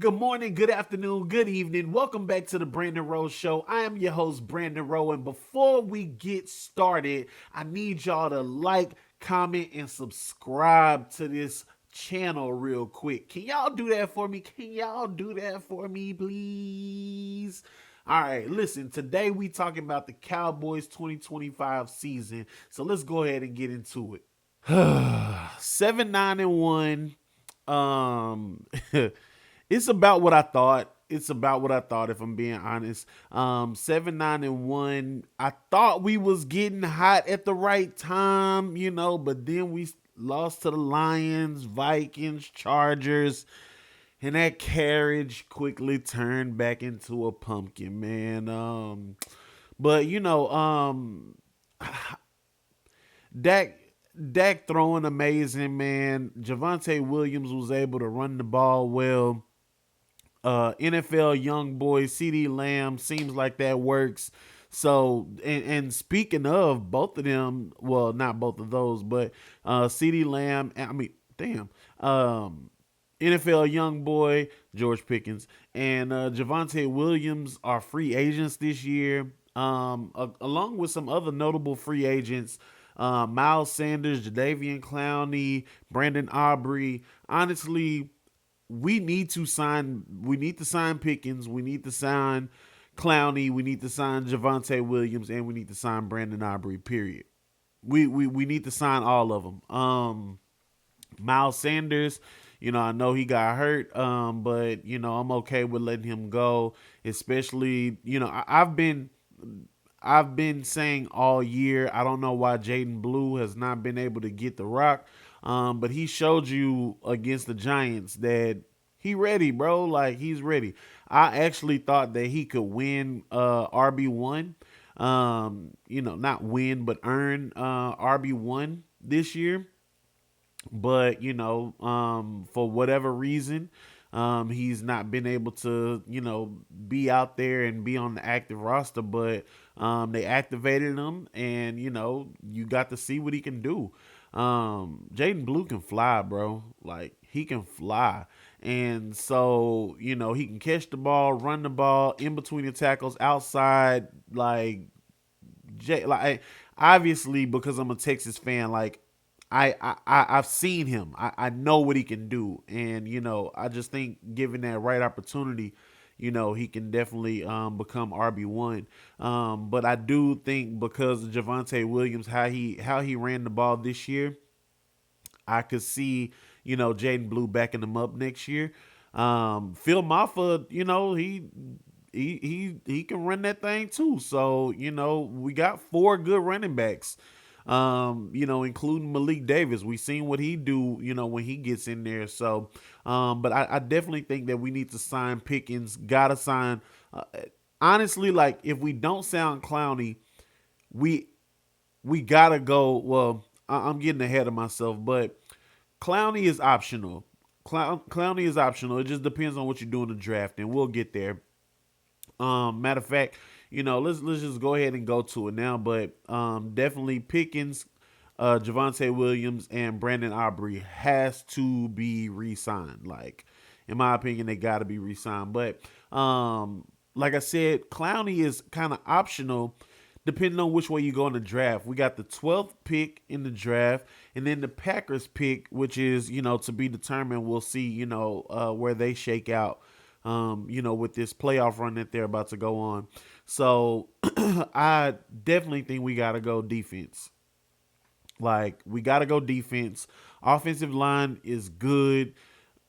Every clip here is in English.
Good morning, good afternoon, good evening. Welcome back to the Brandon Rowe Show. I am your host, Brandon Rowe. And before we get started, I need y'all to like, comment, and subscribe to this channel real quick. Can y'all do that for me? Can y'all do that for me, please? All right, listen, today we talking about the Cowboys 2025 season. So let's go ahead and get into it. 7-9-1. Um it's about what I thought. It's about what I thought, if I'm being honest. 7-9-1. I thought we was getting hot at the right time, but then we lost to the Lions, Vikings, Chargers, and that carriage quickly turned back into a pumpkin, man. But Dak Dak throwing amazing, man. Javonte Williams was able to run the ball well. NFL young boy CD Lamb seems like that works. So and speaking of both of them, well, not both of those, but CD Lamb. I mean, damn. NFL young boy George Pickens and Javonte Williams are free agents this year, along with some other notable free agents. Miles Sanders, Jadavian Clowney, Brandon Aubrey. Honestly, we need to sign Pickens, we need to sign Clowney, we need to sign Javonte Williams, and we need to sign Brandon Aubrey, period. We need to sign all of them. Miles Sanders, I know he got hurt, but I'm okay with letting him go, especially, I've been saying all year, I don't know why Jaden Blue has not been able to get the rock. But he showed you against the Giants that he ready, bro. Like, he's ready. I actually thought that he could win RB1. Not win but earn RB1 this year. But for whatever reason, he's not been able to be out there and be on the active roster. But they activated him, and you got to see what he can do. Jaden Blue can fly, bro. Like, he can fly. And so, he can catch the ball, run the ball in between the tackles, outside. Obviously, because I'm a Texas fan, like, I've seen him. I know what he can do, and I just think given that right opportunity, he can definitely become RB1. But I do think because of Javonte Williams, how he ran the ball this year, I could see Jaden Blue backing him up next year. Phil Maffa, he can run that thing too. So we got four good running backs. Including Malik Davis. We seen what he do, when he gets in there. So, but I definitely think that we need to sign Pickens. Gotta sign. Honestly, like, if we don't sound Clowney, we we gotta go. Well, I'm getting ahead of myself, but Clowney is optional. Clowney is optional. It just depends on what you do in the draft, and we'll get there. Matter of fact, let's just go ahead and go to it now. But definitely Pickens, Javonte Williams, and Brandon Aubrey has to be re-signed. Like, in my opinion, they got to be re-signed. But like I said, Clowney is kind of optional depending on which way you go in the draft. We got the 12th pick in the draft, and then the Packers pick, which is, to be determined. We'll see, where they shake out, with this playoff run that they're about to go on. So I definitely think we got to go defense. Like, we got to go defense. Offensive line is good.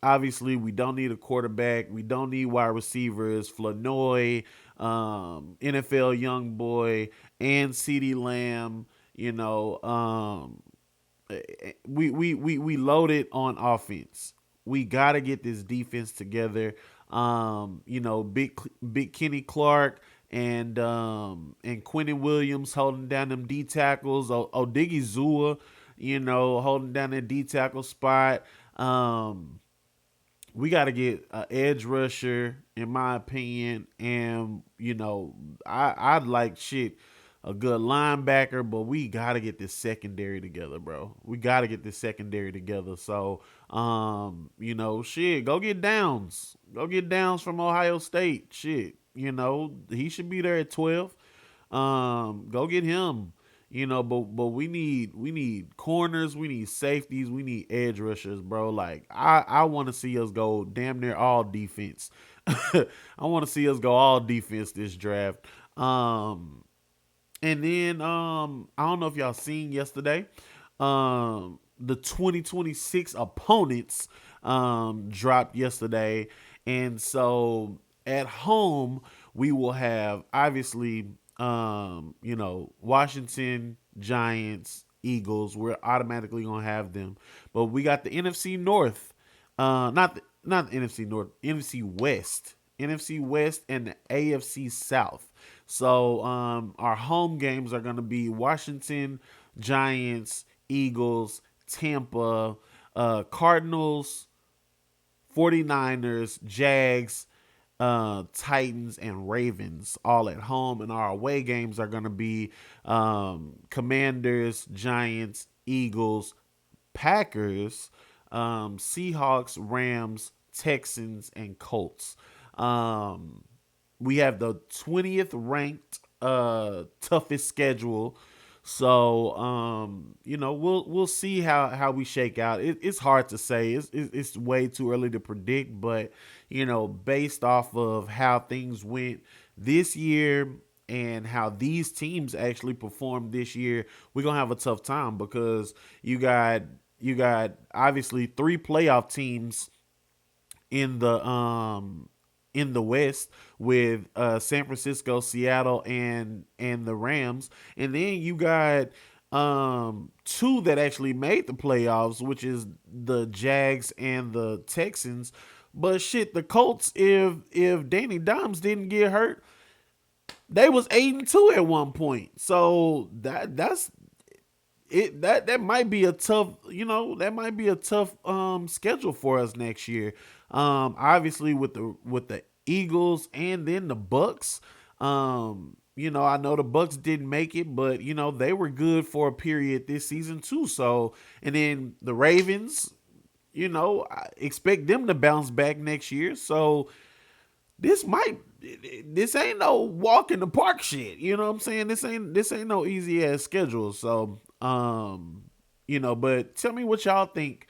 Obviously, we don't need a quarterback. We don't need wide receivers. Flanoy, NFL young boy, and CeeDee Lamb. We loaded on offense. We got to get this defense together. Big Kenny Clark and Quentin Williams holding down them D tackles. Odiggy Zua, holding down that D tackle spot. We got to get an edge rusher, in my opinion, and I'd like shit. a good linebacker, but we gotta get this secondary together, bro. We gotta get this secondary together. So, shit, go get Downs. Go get Downs from Ohio State. Shit, he should be there at 12. Go get him. But we need corners, we need safeties, we need edge rushers, bro. Like I want to see us go damn near all defense. I want to see us go all defense this draft. Um, and then I don't know if y'all seen yesterday. The 2026 opponents dropped yesterday. And so at home we will have obviously Washington, Giants, Eagles. We're automatically gonna have them. But we got the NFC North. Not the NFC North, NFC West. NFC West and the AFC South. So our home games are going to be Washington, Giants, Eagles, Tampa, Cardinals, 49ers, Jags, Titans, and Ravens all at home. And our away games are going to be Commanders, Giants, Eagles, Packers, Seahawks, Rams, Texans, and Colts. Um, we have the 20th ranked toughest schedule. So we'll see how we shake out. It's hard to say. It's way too early to predict, but based off of how things went this year and how these teams actually performed this year, we're gonna have a tough time because you got obviously three playoff teams in the West with San Francisco, Seattle, and the Rams, and then you got two that actually made the playoffs, which is the Jags and the Texans. But shit, the Colts, if Danny Dimes didn't get hurt, they was 8-2 at one point. So that's it. That might be a tough, schedule for us next year. Obviously with the Eagles and then the Bucks. I know the Bucks didn't make it, but they were good for a period this season too. So, and then the Ravens, I expect them to bounce back next year. So this ain't no walk in the park shit. You know what I'm saying? This ain't no easy ass schedule. So but tell me what y'all think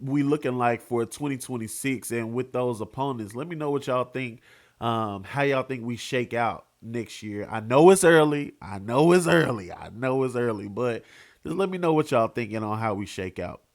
we looking like for 2026 and with those opponents. Let me know what y'all think, how y'all think we shake out next year. I know it's early. I know it's early, but just let me know what y'all thinking on how we shake out.